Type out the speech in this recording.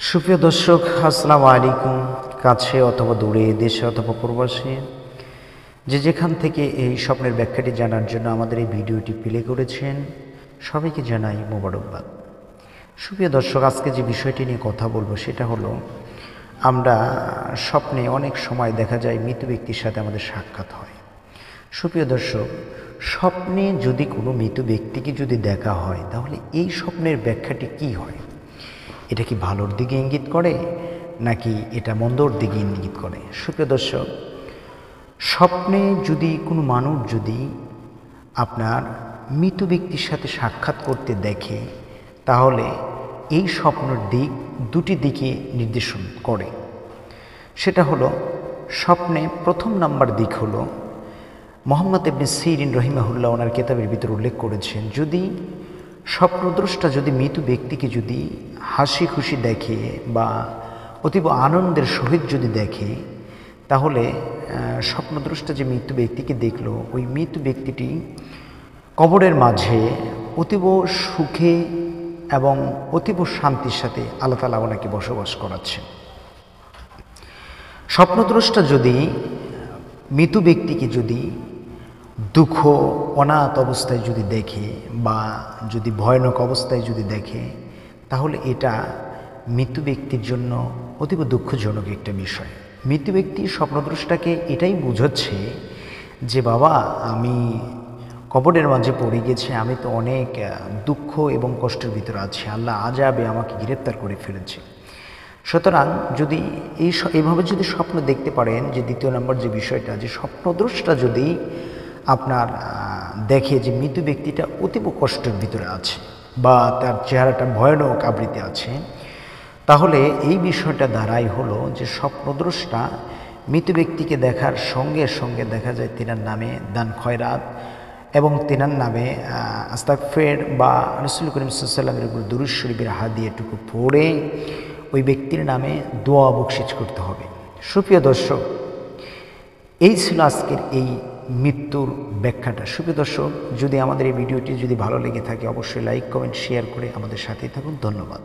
সুপ্রিয় দর্শক, আসসালামু আলাইকুম। কাছে অথবা দূরে, দেশে অথবা প্রবাসে, যে যেখান থেকে এই স্বপ্নের ব্যাখ্যাটি জানার জন্য আমাদের এই ভিডিওটি প্লে করেছেন, সবাইকে জানাই মোবারকবাদ। সুপ্রিয় দর্শক, আজকে যে বিষয়টি নিয়ে কথা বলবো সেটা হলো, আমরা স্বপ্নে অনেক সময় দেখা যায় মৃত ব্যক্তির সাথে আমাদের সাক্ষাৎ হয়। সুপ্রিয় দর্শক, স্বপ্নে যদি কোনো মৃত ব্যক্তিকে যদি দেখা হয়, তাহলে এই স্বপ্নের ব্যাখ্যাটি কী হয়? এটা কি ভালোর দিকে ইঙ্গিত করে, নাকি এটা মন্দর দিকে ইঙ্গিত করে? সুপ্রিয় দর্শক, স্বপ্নে যদি কোনো মানুষ যদি আপনার মৃত ব্যক্তির সাথে সাক্ষাৎ করতে দেখে, তাহলে এই স্বপ্নের দিক দুটি দিকে নির্দেশন করে। সেটা হলো, স্বপ্নে প্রথম নাম্বার দিক হলো, মোহাম্মদ ইবনে সিরিন রহিমাহুল্লাহ ওনার কিতাবের ভিতরে উল্লেখ করেছেন, যদি স্বপ্নদ্রষ্টা যদি মৃত ব্যক্তিকে যদি হাসি খুশি দেখে বা অতীব আনন্দের সহিত যদি দেখে, তাহলে স্বপ্নদ্রষ্টা যে মৃত ব্যক্তিকে দেখলো, ওই মৃত ব্যক্তিটি কবরের মাঝে অতীব সুখে এবং অতীব শান্তির সাথে আল্লাহ তাআলা ওনাকে বসবাস করাচ্ছেন। স্বপ্নদ্রষ্টা যদি মৃত ব্যক্তিকে যদি দুঃখ অনাথ অবস্থায় যদি দেখে বা যদি ভয়ানক অবস্থায় যদি দেখে, তাহলে এটা মৃত ব্যক্তির জন্য অতীব দুঃখজনক একটা বিষয়। মৃত ব্যক্তি স্বপ্নদ্রষ্টাকে এটাই বোঝাচ্ছে যে, বাবা, আমি কবরের মাঝে পড়ে গেছি, আমি তো অনেক দুঃখ এবং কষ্টের ভিতরে আছি, আল্লাহ আযাবে আমাকে গ্রেপ্তার করে ফেলেছে। সুতরাং যদি এইভাবে যদি স্বপ্ন দেখতে পারেন, যে দ্বিতীয় নম্বর যে বিষয়টা, যে স্বপ্নদ্রষ্টা যদি আপনার দেখে যে মৃত ব্যক্তিটা অতীব কষ্টের ভিতরে আছে বা তার চেহারাটা ভয়ানক আবৃত্তি আছে, তাহলে এই বিষয়টা দ্বারাই হলো যে স্বপ্নদ্রষ্টা মৃত ব্যক্তিকে দেখার সঙ্গে সঙ্গে দেখা যায় তিনার নামে দান খয়রাত এবং তিনার নামে আস্তাগফির বা রাসূল করিম সাল্লাল্লাহু আলাইহি ওয়াসাল্লামের উপর দুরূদ শরীফের হাদিয়াটুকু পড়ে ওই ব্যক্তির নামে দোয়া বকশিশ করতে হবে। সুপ্রিয় দর্শক, এই ছিল আজকের এই মৃত্যুর ব্যাখ্যাটা। সুপ্রিয় দর্শক, যদি আমাদের এই ভিডিওটি যদি ভালো লেগে থাকে, অবশ্যই লাইক, কমেন্ট, শেয়ার করে আমাদের সাথেই থাকুন। ধন্যবাদ।